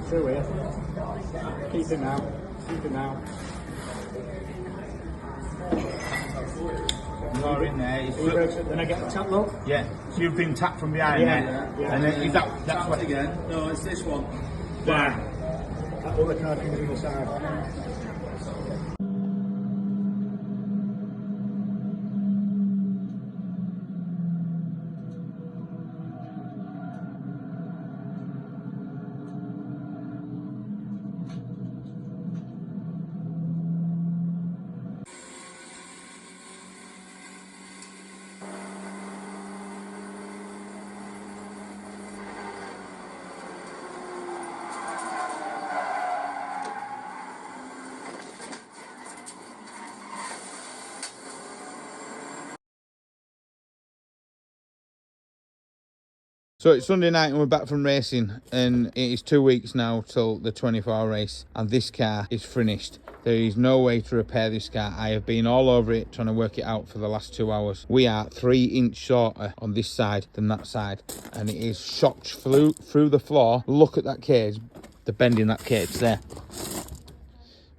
Through here. Keep him out. Keep him out. You're in there. Then I get the tap lock? Yeah. So you've been tapped from behind there. Yeah. And then that's what again. No, it's this one. Bang. That other car comes in the side. So it's Sunday night and we're back from racing, and it is 2 weeks now till the 24-hour race, and this car is finished. There is no way to repair this car. I have been all over it trying to work it out for the last 2 hours. We are 3 inch shorter on this side than that side, and it is shocked through the floor. Look at that cage, the bend in that cage there.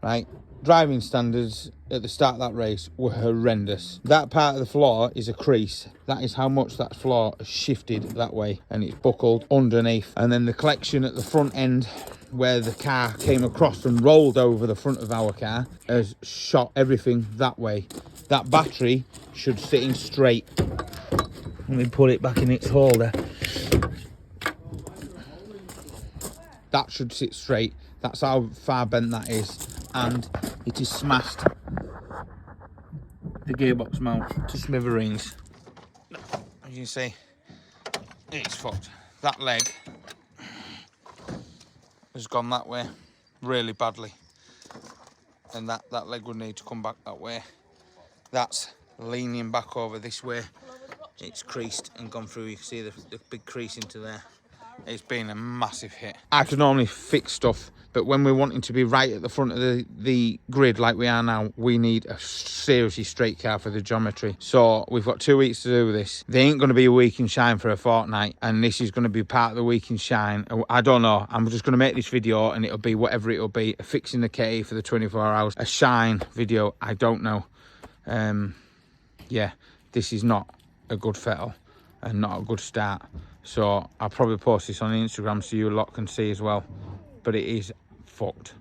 Right, driving standards at the start of that race were horrendous. That part of the floor is a crease. That is how much that floor has shifted that way, and it's buckled underneath. And then the collection at the front end where the car came across and rolled over the front of our car has shot everything that way. That battery should sit in straight. Let me put it back in its holder. That should sit straight. That's how far bent that is. And it is smashed the gearbox mount to smithereens. As you can see, it's fucked. That leg has gone that way really badly, and that leg would need to come back that way. That's leaning back over this way. It's creased and gone through. You can see the big crease into there. It's been a massive hit. I can normally fix stuff, but when we're wanting to be right at the front of the grid like we are now, we need a seriously straight car for the geometry. So we've got 2 weeks to do this. They ain't going to be a week in shine for a fortnight, and this is going to be part of the week in shine. I don't know. I'm just going to make this video and it'll be whatever it'll be. Fixing the KA for the 24 hours. A shine video, I don't know. Yeah, this is not a good fettle and not a good start. So I'll probably post this on Instagram so you lot can see as well. But it is fucked.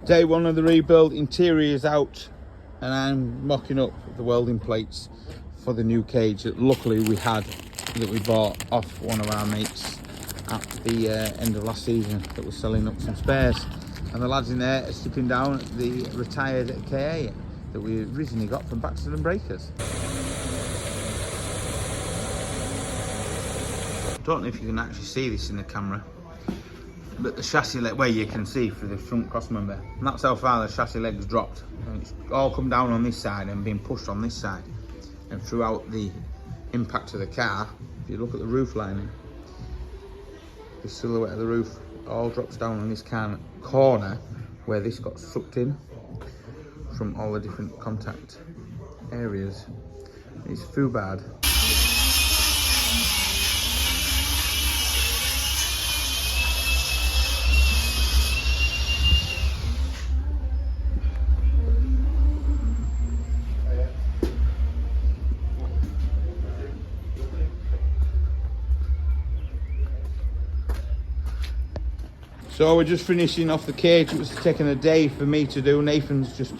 Day one of the rebuild, interior is out, and I'm mocking up the welding plates for the new cage that luckily we had, that we bought off one of our mates at the end of last season that was selling up some spares. And the lads in there are stripping down the retired KA that we originally got from Baxter and Breakers. I don't know if you can actually see this in the camera, but the chassis leg, well, you can see through the front crossmember, and that's how far the chassis leg's dropped. And it's all come down on this side and been pushed on this side. And throughout the impact of the car, if you look at the roof lining, the silhouette of the roof all drops down on this corner where this got sucked in from all the different contact areas. It's too bad. So we're just finishing off the cage. It was taking a day for me to do. Nathan's just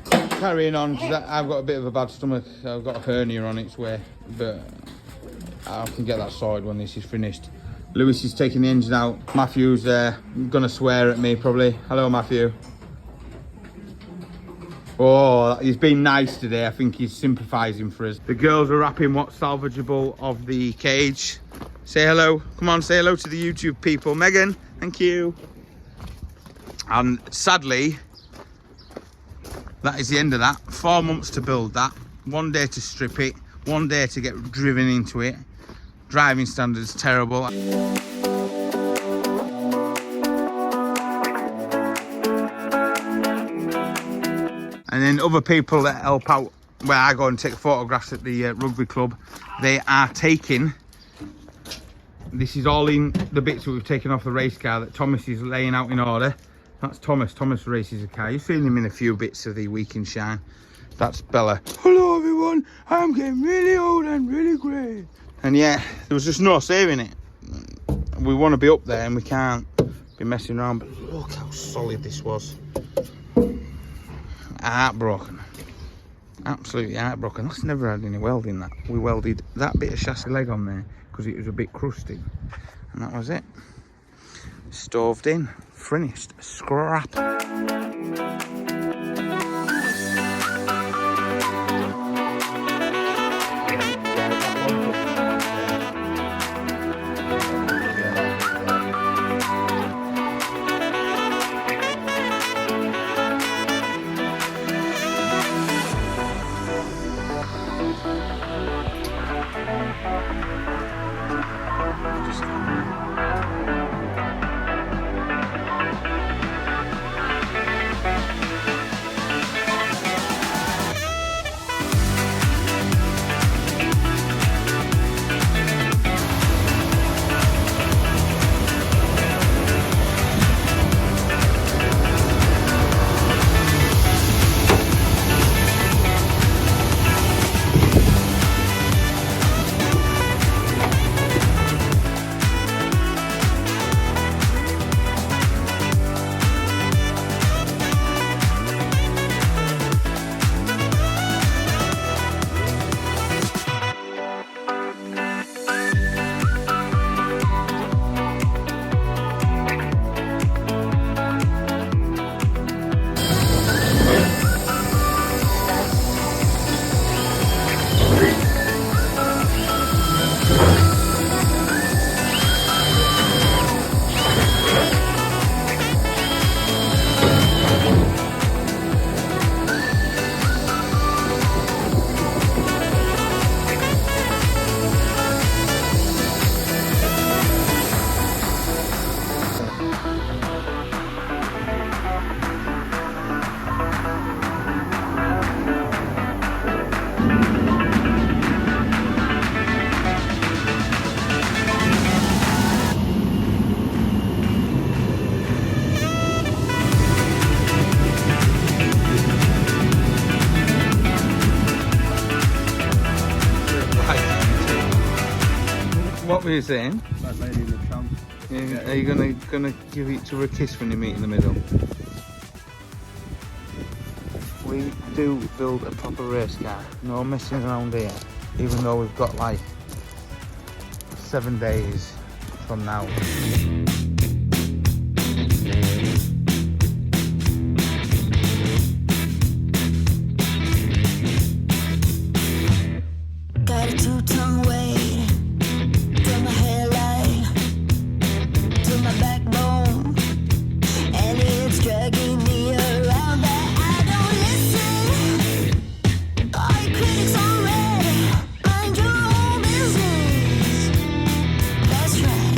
carrying on because I've got a bit of a bad stomach. I've got a hernia on its way, but I can get that sorted when this is finished. Lewis is taking the engine out. Matthew's gonna swear at me probably. Hello, Matthew. Oh, he's been nice today. I think he's sympathising for us. The girls are wrapping what's salvageable of the cage. Say hello. Come on, say hello to the YouTube people. Megan, thank you. And sadly, that is the end of that. 4 months to build that. 1 day to strip it. 1 day to get driven into it. Driving standards terrible. And then other people that help out where I go and take photographs at the rugby club, they are taking, this is all in the bits that we've taken off the race car that Thomas is laying out in order. That's Thomas. Thomas races a car. You've seen him in a few bits of the Week in Shine. That's Bella. Hello everyone, I'm getting really old and really grey. And yeah, there was just no saving it. We want to be up there and we can't be messing around, but look how solid this was. Heartbroken. Absolutely heartbroken. That's never had any welding, that. We welded that bit of chassis leg on there because it was a bit crusty. And that was it. Stoved in. Finished. Scrap. What were you saying? That lady in the trunk. Are you gonna give each other a kiss when you meet in the middle? We do build a proper race car. No messing around here. Even though we've got like 7 days from now. Got a 2-ton weight from my hairline to my backbone, and it's dragging me around, but I don't listen. All your critics are red. Mind your own business. That's right.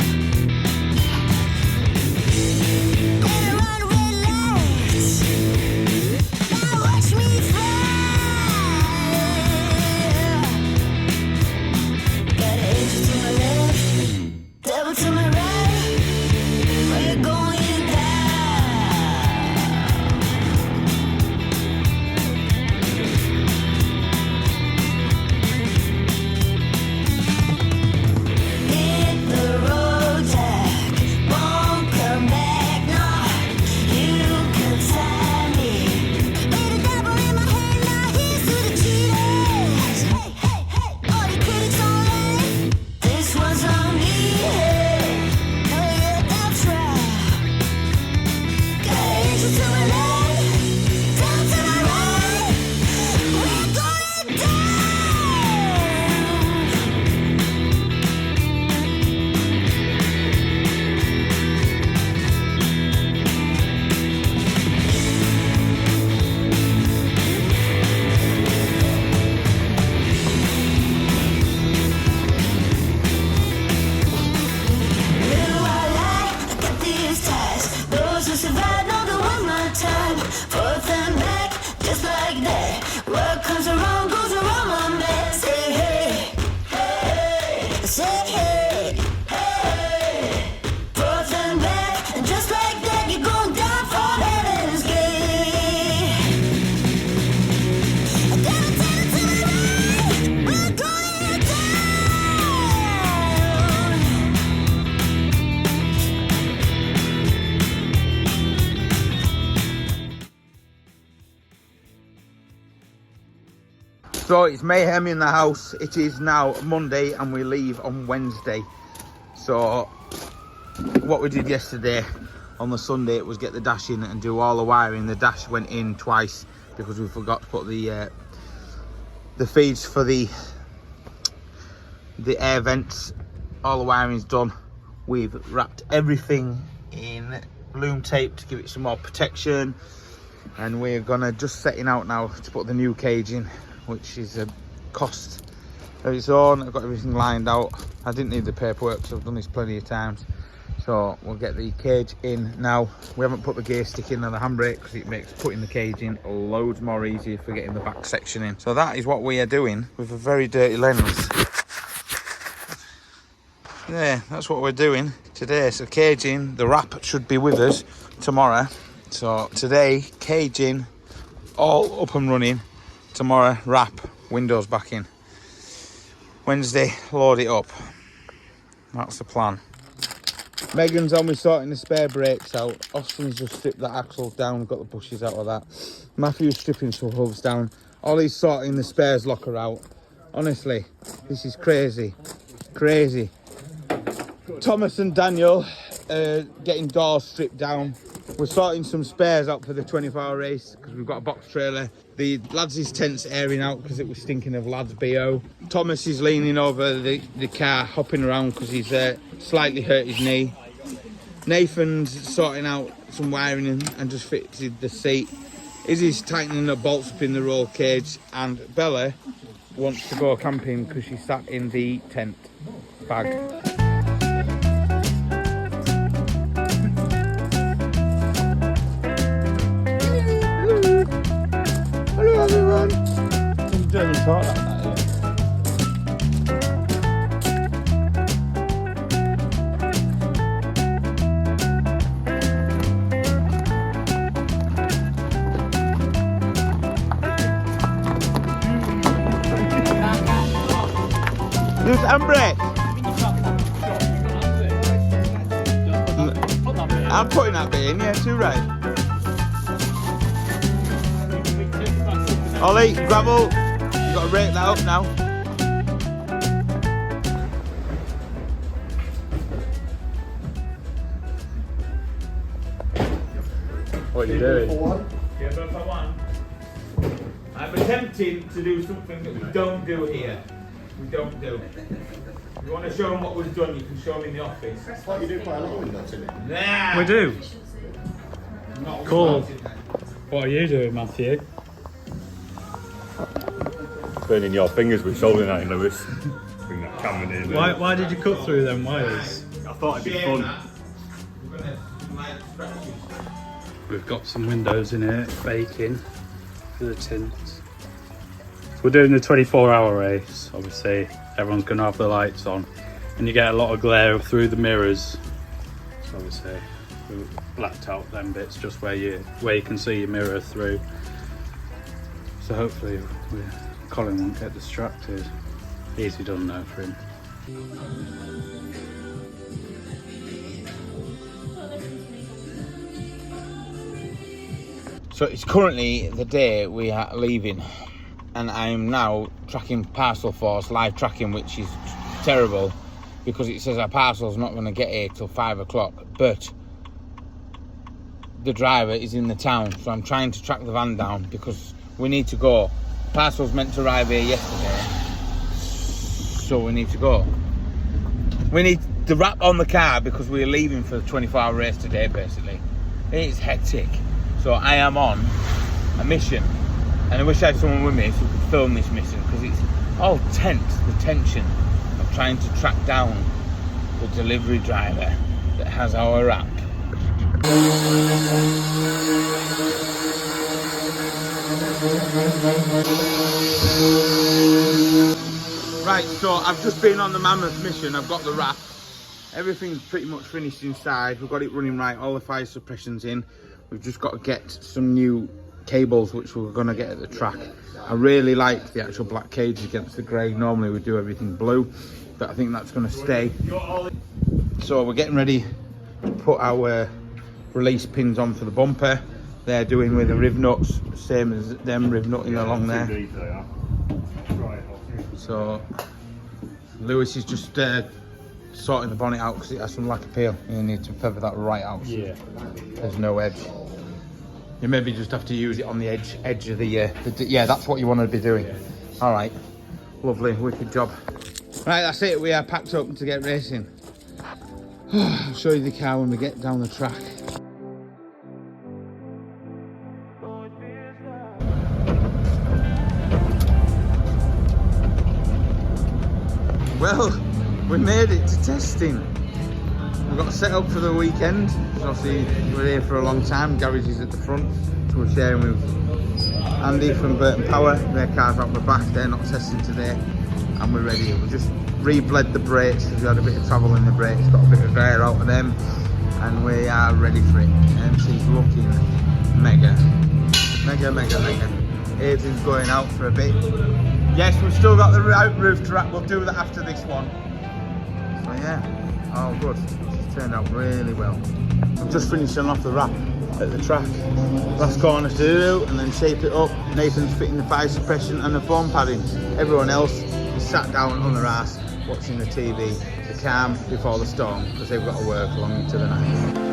So it's mayhem in the house. It is now Monday and we leave on Wednesday. So what we did yesterday on the Sunday, it was get the dash in and do all the wiring. The dash went in twice because we forgot to put the feeds for the air vents. All the wiring's done. We've wrapped everything in bloom tape to give it some more protection, and we're gonna just setting out now to put the new cage in, which is a cost of its own. I've got everything lined out. I didn't need the paperwork because I've done this plenty of times. So we'll get the cage in now. We haven't put the gear stick in on the handbrake because it makes putting the cage in loads more easier for getting the back section in. So that is what we are doing with a very dirty lens. Yeah, that's what we're doing today. So cage in, the wrap should be with us tomorrow. So today, cage in, all up and running. Tomorrow, wrap, windows back in. Wednesday, load it up. That's the plan. Megan's on me sorting the spare brakes out. Austin's just stripped that axle down, got the bushes out of that. Matthew's stripping some hubs down. Ollie's sorting the spares locker out. Honestly, this is crazy. Crazy. Thomas and Daniel getting doors stripped down. We're sorting some spares out for the 24-hour race because we've got a box trailer. The lads' tent's airing out because it was stinking of lads' BO. Thomas is leaning over the car, hopping around because he's slightly hurt his knee. Nathan's sorting out some wiring and just fitted the seat. Izzy's tightening the bolts up in the roll cage, and Bella wants to go camping because she sat in the tent bag. Hello everyone. I'm doing talk like that. There's handbrake. I'm putting that bit in, yeah, too right. Ollie, gravel, you've got to rake that up now. What are you doing? Yeah, but for one, I'm attempting to do something that we don't do here. We don't do. If you want to show them what we've done, you can show them in the office. That's what you do quite a lot with that, isn't it? Nah. We do. Not Cool. started. What are you doing, Matthew? Burning your fingers with shoulder knife, Lewis. Bring that camera in. Why did you cut through them wires? I thought it'd be Shame fun. that. We're gonna light scratches. We've got some windows in here, baking for the tints. We're doing the 24-hour race, obviously. Everyone's going to have the lights on. And you get a lot of glare through the mirrors. So obviously, we blacked out them bits just where you can see your mirror through. So hopefully Colin won't get distracted. Easy done though for him. So it's currently the day we are leaving, and I am now tracking parcel force, live tracking, which is terrible because it says our parcel's not going to get here till 5 o'clock, but the driver is in the town, so I'm trying to track the van down because we need to go. Parcel's meant to arrive here yesterday, so we need to go. We need the wrap on the car because we're leaving for the 24-hour race today, basically. It's hectic. So I am on a mission, and I wish I had someone with me so we could film this mission because it's all tense, the tension of trying to track down the delivery driver that has our wrap. Right, so I've just been on the Mammoth mission. I've got the wrap. Everything's pretty much finished inside. We've got it running right, all the fire suppression's in. We've just got to get some new cables which we're going to get at the track. I really like the actual black cage against the grey. Normally we do everything blue, but I think that's going to stay. So we're getting ready to put our release pins on for the bumper. They're doing with the riv nuts, same as them riv nutting along there. So Lewis is just sorting the bonnet out because it has some lack of peel. You need to feather that right out. Yeah. There's no edge. You maybe just have to use it on the edge of the yeah, that's what you want to be doing. All right, lovely, wicked job. Right, that's it. We are packed up to get racing. I'll show you the car when we get down the track. Well, we made it to testing. We've got set up for the weekend. Obviously, we're here for a long time. Garage is at the front, so we're sharing with Andy from Burton Power. Their car's out the back. They're not testing today, and we're ready. We just re-bled the brakes because we had a bit of trouble in the brakes. Got a bit of air out of them, and we are ready for it. And she's looking mega. Adrian's going out for a bit. Yes, we've still got the roof to wrap. We'll do that after this one. So yeah, all good. It's turned out really well. I'm just finishing off the wrap at the track. Last corner to do, and then shape it up. Nathan's fitting the fire suppression and the foam padding. Everyone else is sat down on their ass watching the TV, the calm before the storm, because they've got to work along into the night.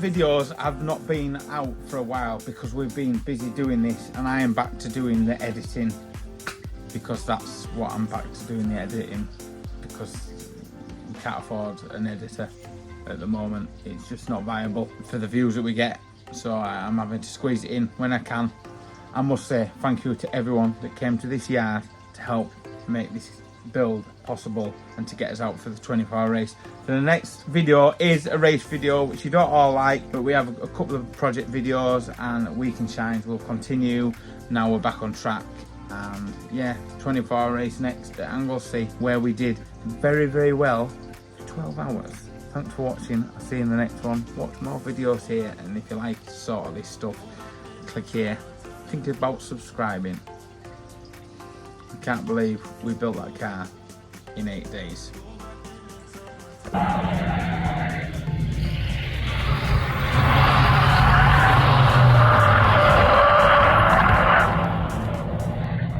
Videos have not been out for a while because we've been busy doing this, and I am back to doing the editing because that's what I'm back to doing, the editing, because we can't afford an editor at the moment. It's just not viable for the views that we get, so I'm having to squeeze it in when I can. I must say thank you to everyone that came to this yard to help make this build possible and to get us out for the 24-hour race. So the next video is a race video, which you don't all like, but we have a couple of project videos, and Week and Shines will continue. Now we're back on track, and yeah, 24-hour race next at Anglesey, where we did very well for 12 hours. Thanks for watching. I'll see you in the next one. Watch more videos here, and if you like sort of this stuff, click here. Think about subscribing. I can't believe we built that car in 8 days.